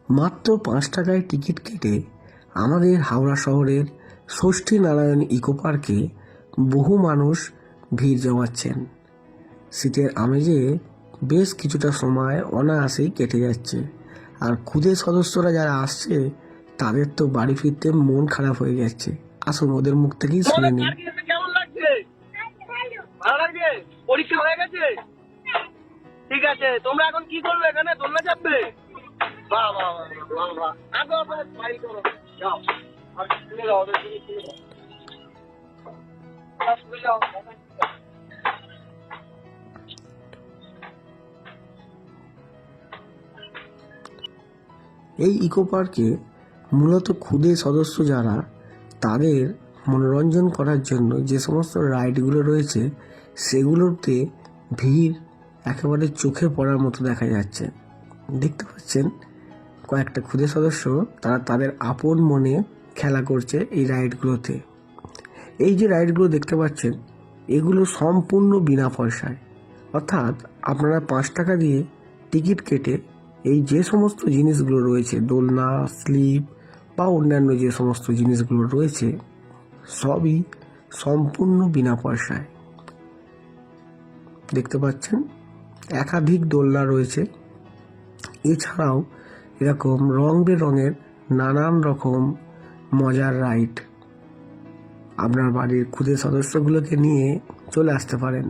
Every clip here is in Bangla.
মাত্র 5 টাকায় টিকিট কেটে আমাদের হাওড়া শহরের ষষ্ঠী নারায়ণ ইকো পার্কে বহু মানুষ ভিড় জমাচ্ছেন। শীতের আমেজে বেশ কিছুটা সময় অনায়াসেই কেটে যাচ্ছে, আর খুদে সদস্যরা যারা আসছে তাদের তো বাড়ি ফিরতে মন খারাপ হয়ে যাচ্ছে। আসুন ওদের মুখ থেকেই শুনে নিন। কেমন লাগছে? ভালো লাগছে? পরীক্ষা হয়ে গেছে? ঠিক আছে, তোমরা এখন কি করবে? এখানে দোলনা চাপবে? বাহ বাহ বাহ বাহ, আগো বাড়ি করো, যাও আর স্কুলে যাও, ওদের স্কুলে যাও, স্কুলে যাও। এই ইকো পার্কে মূলত খুদে সদস্য যারা, তাদের মনোরঞ্জন করার জন্য যে সমস্ত রাইডগুলো রয়েছে সেগুলোতে ভিড় একেবারে চোখে পড়ার মতো দেখা যাচ্ছে। দেখতে পাচ্ছেন কয়েকটা খুদে সদস্য, তারা তাদের আপন মনে খেলা করছে এই রাইডগুলোতে। এই যে রাইডগুলো দেখতে পাচ্ছেন এগুলো সম্পূর্ণ বিনা পয়সায়, অর্থাৎ আপনারা 5 টাকা দিয়ে টিকিট কেটে এই যে সমস্ত জিনিসগুলো রয়েছে, দোলনা, স্লিপ বা অন্যান্য যে সমস্ত জিনিসগুলো রয়েছে সবই সম্পূর্ণ বিনা পয়সায়। দেখতে পাচ্ছেন একাধিক দোলনা রয়েছে, এছাড়াও এরকম রং বেরঙের নানান রকম মজার রাইড। আপনার বাড়ির খুদে সদস্যগুলোকে নিয়ে চলে আসতে পারেন।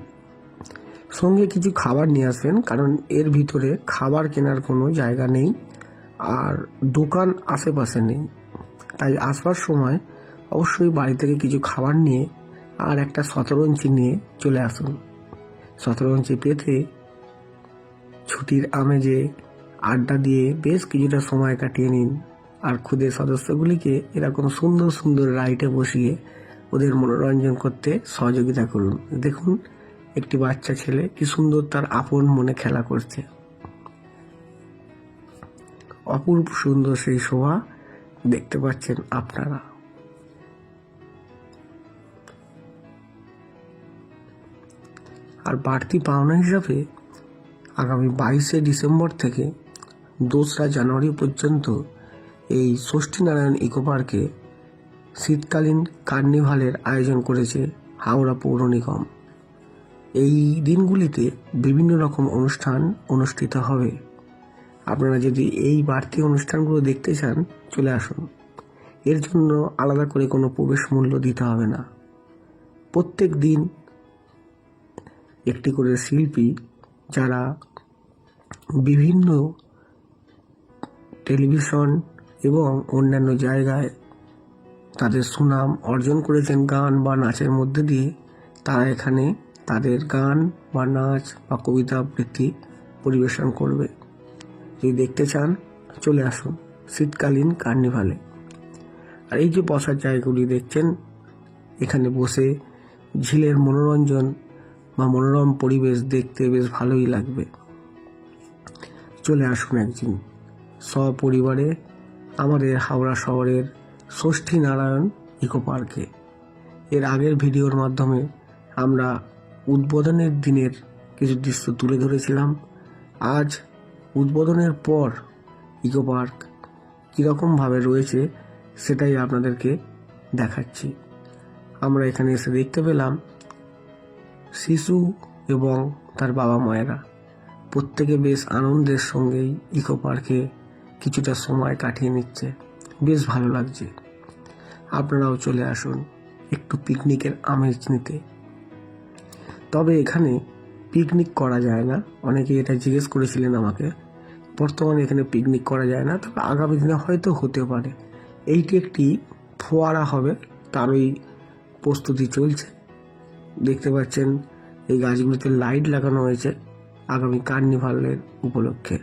সঙ্গে কিছু খাবার নিয়ে আসবেন, কারণ এর ভিতরে খাবার কেনার কোনো জায়গা নেই আর দোকান আশেপাশে নেই। তাই আসবার সময় অবশ্যই বাড়ি থেকে কিছু খাবার নিয়ে আর একটা শতরঞ্চি নিয়ে চলে আসুন। শতরঞ্চি পেতে ছুটির আমেজে আড্ডা দিয়ে বেশ কিছুটা সময় কাটিয়ে নিন, আর খুদে সদস্যগুলিকে এরকম সুন্দর সুন্দর রাইডে বসিয়ে ওদের মনোরঞ্জন করতে সহযোগিতা করুন। দেখুন একটি বাচ্চা ছেলে কি সুন্দর তার আপন মনে খেলা করছে। অপূর্ব সুন্দর সেই শোভা দেখতে পাচ্ছেন আপনারা। আর বাড়তি পাওনা হিসাবে আগামী 22শে ডিসেম্বর থেকে 2রা জানুয়ারি পর্যন্ত এই ষষ্ঠী নারায়ণ ইকো পার্কে শীতকালীন কার্নিভালের আয়োজন করেছে হাওড়া পৌর নিগম। এই দিনগুলিতে বিভিন্ন রকম অনুষ্ঠান অনুষ্ঠিত হবে। আপনারা যদি এই বাড়তি অনুষ্ঠানগুলো দেখতে চান চলে আসুন। এর জন্য আলাদা করে কোনো প্রবেশ মূল্য দিতে হবে না। প্রত্যেক দিন একটি করে শিল্পী, যারা বিভিন্ন টেলিভিশন এবং অন্যান্য জায়গায় তাদের সুনাম অর্জন করেছেন গান বা নাচের মধ্যে দিয়ে, তারা এখানে তাদের গান বা নাচ বা কবিতা আবৃত্তি পরিবেশন করবে। যদি দেখতে চান চলে আসুন শীতকালীন কার্নিভালে। আর এই যে বসার জায়গাগুলি দেখছেন, এখানে বসে ঝিলের মনোরঞ্জন বা মনোরম পরিবেশ দেখতে বেশ ভালোই লাগবে। চলে আসুন একদিন সপরিবারে আমাদের হাওড়া শহরের ষষ্ঠী নারায়ণ ইকো পার্কে। এর আগের ভিডিওর মাধ্যমে আমরা উদ্বোধনের দিনের কিছু দৃশ্য তুলে ধরেছিলাম। আজ উদ্বোধনের পর ইকো পার্ক কীরকমভাবে রয়েছে সেটাই আপনাদেরকে দেখাচ্ছি। আমরা এখানে এসে দেখতে পেলাম শিশু এবং তার বাবা মায়েরা প্রত্যেকে বেশ আনন্দের সঙ্গেই ইকো পার্কে কিছুটা সময় কাটিয়ে নিচ্ছে। বেশ ভালো লাগছে। আপনারাও চলে আসুন একটু পিকনিকের আমেজ নিতে। তবে এখানে পিকনিক করা যায় না, অনেকে এটা জিজ্ঞেস করেছিলেন আমাকে। বর্তমানে এখানে পিকনিক করা যায় না, তবে আগামী দিনে হয়তো হতে পারে। এইটি একটি ফোয়ারা হবে, তারই প্রস্তুতি চলছে। দেখতে পাচ্ছেন এই গাছগুলিতে লাইট লাগানো হয়েছে আগামী কার্নিভালের উপলক্ষে।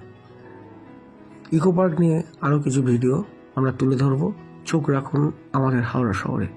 ইকো পার্ক নিয়ে আরও কিছু ভিডিও আমরা তুলে ধরব। চোখ রাখুন আমাদের হাওড়া শহরে।